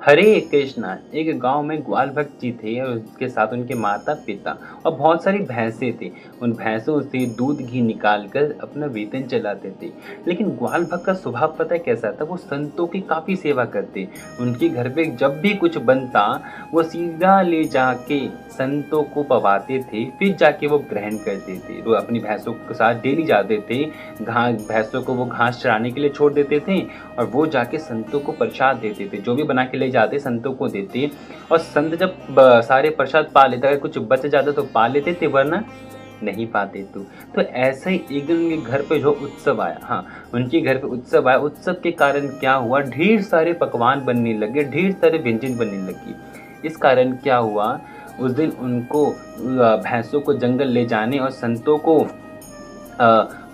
हरे कृष्णा। एक गांव में ग्वाल भक्त जी थे और उसके साथ उनके माता पिता और बहुत सारी भैंसें थी। उन भैंसों से दूध घी निकाल कर अपना वेतन चलाते थे। लेकिन ग्वाल भक्त का स्वभाव पता है कैसा था, वो संतों की काफ़ी सेवा करते। उनके घर पे जब भी कुछ बनता वो सीधा ले जाके संतों को पवाते थे, फिर जाके वो ग्रहण करते थे। वो अपनी भैंसों के साथ डेली जाते थे, भैंसों को वो घास चराने के लिए छोड़ देते थे और वो जाके संतों को प्रसाद देते थे। जो भी बना के ले जाते संतों को देते और संत जब सारे प्रसाद पा लेते, अगर कुछ बच जाता तो पा लेते थे, वरना नहीं पाते तो ऐसा ही एक दिन उनके घर पे जो उत्सव आया। हाँ, उनके घर पे उत्सव आया। उत्सव के कारण क्या हुआ, ढेर सारे पकवान बनने लगे, ढेर सारे व्यंजन बनने लगी। इस कारण क्या हुआ, उस दिन उनको भैंसों को जंगल ले जाने और संतों को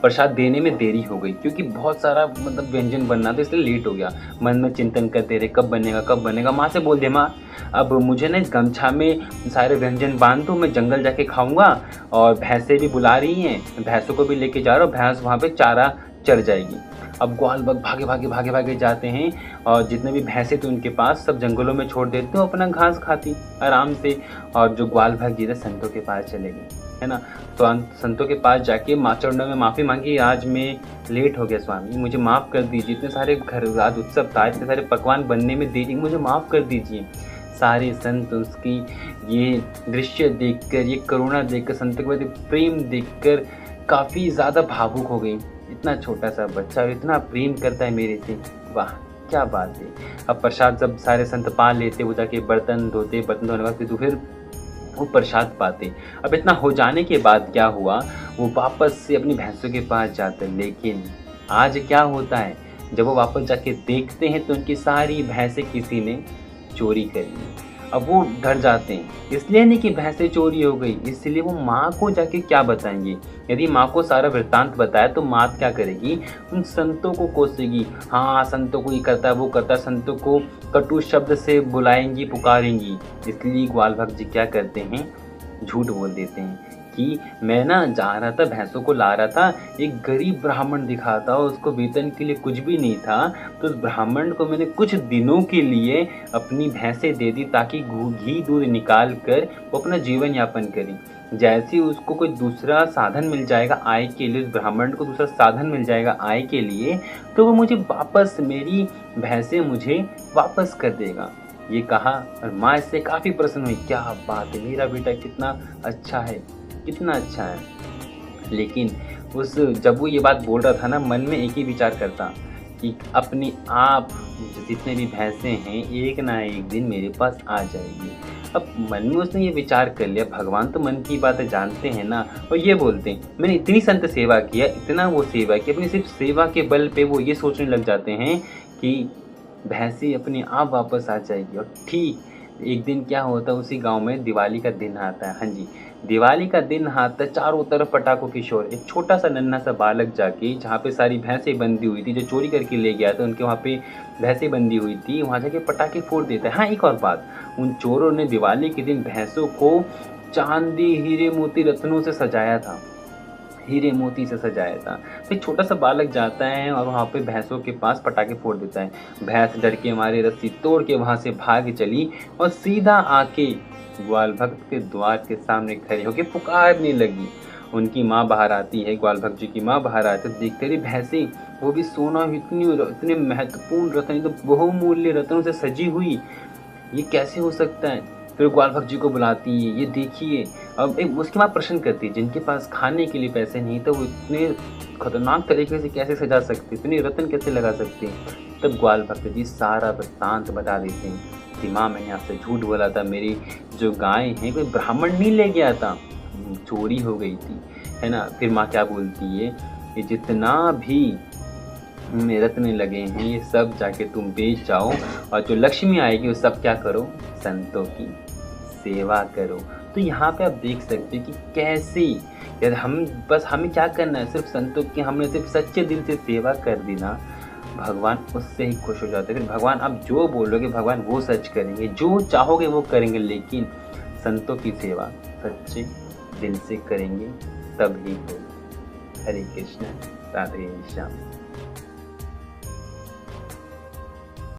प्रसाद देने में देरी हो गई, क्योंकि बहुत सारा मतलब व्यंजन बनना था, इसलिए लेट हो गया। मन में चिंतन करते रहे कब बनेगा कब बनेगा। माँ से बोल दिया, माँ अब मुझे ना इस गमछा में सारे व्यंजन बांध दो, मैं जंगल जाके खाऊंगा और भैंसें भी बुला रही हैं, भैंसों को भी लेके जा रहा हूँ, भैंस वहाँ पे चारा चर जाएगी। अब ग्वाल बाग भागे भागे जाते हैं और जितने भी भैंसें थी उनके पास सब जंगलों में छोड़ देते हो, अपना घास खाती आराम से। और जो ग्वाल भाग जी थे संतों के पास चले गए, है ना। तो संतों के पास जाके माँ चरणों में माफ़ी मांगी, आज मैं लेट हो गया स्वामी, मुझे माफ़ कर दीजिए, इतने सारे घर आज उत्सव था, इतने सारे पकवान बनने में देरी, मुझे माफ़ कर दीजिए। सारे संत उसकी ये दृश्य देखकर, ये करुणा देखकर, संतों के प्रति प्रेम देखकर काफ़ी ज़्यादा भावुक हो गई। इतना छोटा सा बच्चा इतना प्रेम करता है मेरे से, वाह क्या बात है। अब प्रसाद जब सारे संत पा लेते, वो जाके बर्तन धोते, बर्तन धोने के बाद फिर वो प्रसाद पाते। अब इतना हो जाने के बाद क्या हुआ, वो वापस से अपनी भैंसों के पास जाते। लेकिन आज क्या होता है, जब वो वापस जाके देखते हैं तो उनकी सारी भैंसें किसी ने चोरी कर ली। अब वो डर जाते हैं, इसलिए नहीं कि भैंसें चोरी हो गई, इसलिए वो माँ को जाके क्या बताएंगे। यदि माँ को सारा वृत्तांत बताया तो माँ क्या करेगी, उन संतों को कोसेगी। हाँ, संतों को ये करता है वो करता है, संतों को कटु शब्द से बुलाएंगी पुकारेंगी। इसलिए ग्वाल भक्त जी क्या करते हैं, झूठ बोल देते हैं कि मैं ना जा रहा था, भैंसों को ला रहा था, एक गरीब ब्राह्मण दिखा था, उसको वेतन के लिए कुछ भी नहीं था, तो उस ब्राह्मण को मैंने कुछ दिनों के लिए अपनी भैंसें दे दी ताकि घी दूध निकाल कर वो अपना जीवन यापन करें। जैसे ही उसको कोई दूसरा साधन मिल जाएगा आय के लिए, उस ब्राह्मण को दूसरा साधन मिल जाएगा आय के लिए, तो वो मुझे वापस, मेरी भैंसें मुझे वापस कर देगा। ये कहा और माँ इससे काफ़ी प्रसन्न हुई, क्या बात है, मेरा बेटा कितना अच्छा है, कितना अच्छा है। लेकिन उस जब वो ये बात बोल रहा था ना, मन में एक ही विचार करता कि अपने आप जितने भी भैंसें हैं एक ना एक दिन मेरे पास आ जाएगी। अब मन में उसने ये विचार कर लिया, भगवान तो मन की बातें जानते हैं ना, और ये बोलते हैं मैंने इतनी संत सेवा किया, इतना वो सेवा की, अपनी सिर्फ सेवा के बल पे वो ये सोचने लग जाते हैं कि भैंसी अपने आप वापस आ जाएगी। और ठीक एक दिन क्या होता है, उसी गांव में दिवाली का दिन आता है। हाँ जी, दिवाली का दिन आता है, चारों तरफ पटाखों की शोर। एक छोटा सा नन्हा सा बालक जाके, जहाँ पे सारी भैंसें बंधी हुई थी, जो चोरी करके ले गया था उनके वहाँ पे भैंसें बंधी हुई थी, वहाँ जाके पटाखे फोड़ देता है। हाँ, एक और बात, उन चोरों ने दिवाली के दिन भैंसों को चांदी हीरे मोती रत्नों से सजाया था, हीरे मोती से सजाया था। तो एक छोटा सा बालक जाता है और वहाँ पे भैंसों के पास पटाखे फोड़ देता है। भैंस डर के मारे रस्सी तोड़ के वहाँ से भाग चली और सीधा आके ग्वाल भक्त के द्वार के सामने खड़े होकर पुकारने लगी। उनकी माँ बाहर आती है, ग्वाल भक्त जी की माँ बाहर आती है, देखते रही भैंसें, वो भी सोना, इतने महत्वपूर्ण रत्न, तो बहुमूल्य रत्नों से सजी हुई, ये कैसे हो सकता है। फिर ग्वाल भक्त जी को बुलाती है, ये देखिए। अब एक उसके बाद प्रश्न करती है, जिनके पास खाने के लिए पैसे नहीं तो वो इतने खतरनाक तरीके से कैसे सजा सकते, इतने रत्न कैसे लगा सकते हैं। तब ग्वाल भक्त जी सारा वृत्तांत बता देते हैं कि माँ मैंने आपसे झूठ बोला था, मेरी जो गाय हैं कोई ब्राह्मण नहीं ले गया था, चोरी हो गई थी, है ना। फिर माँ क्या बोलती है कि जितना भी में रत्न लगे हैं ये सब जाके तुम बेच जाओ और जो लक्ष्मी आएगी वो सब क्या करो, संतों की सेवा करो। तो यहाँ पे आप देख सकते हैं कि कैसे यार हमें क्या करना है, सिर्फ संतों की हमने सिर्फ सच्चे दिल से सेवा कर दी ना, भगवान उससे ही खुश हो जाते हैं। फिर भगवान आप जो बोलोगे भगवान वो सच करेंगे, जो चाहोगे वो करेंगे, लेकिन संतों की सेवा सच्चे दिल से करेंगे तब ही होगी। हरे कृष्ण, राधे श्याम।